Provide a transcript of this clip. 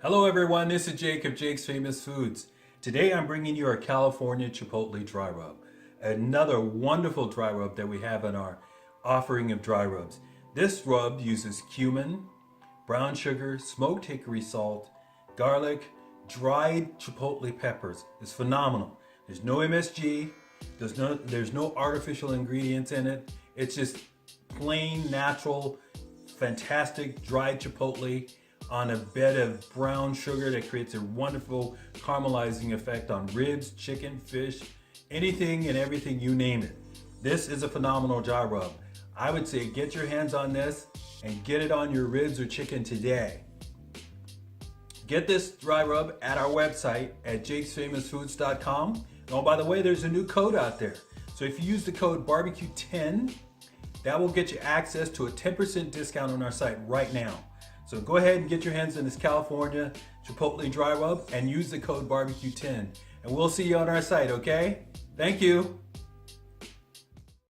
Hello everyone, this is Jake of Jake's Famous Foods. Today I'm bringing you our California Chipotle dry rub. Another wonderful dry rub that we have in our offering of dry rubs. This rub uses cumin, brown sugar, smoked hickory salt, garlic, dried chipotle peppers. It's phenomenal. There's no MSG, there's no artificial ingredients in it. It's just plain, natural, fantastic dried chipotle on a bed of brown sugar that creates a wonderful caramelizing effect on ribs, chicken, fish, anything and everything, you name it. This is a phenomenal dry rub. I would say get your hands on this and get it on your ribs or chicken today. Get this dry rub at our website at jakesfamousfoods.com. Oh, by the way, there's a new code out there. So if you use the code barbecue10, that will get you access to a 10% discount on our site right now. So go ahead and get your hands on this California Chipotle dry rub and use the code barbecue10. And we'll see you on our site, okay? Thank you.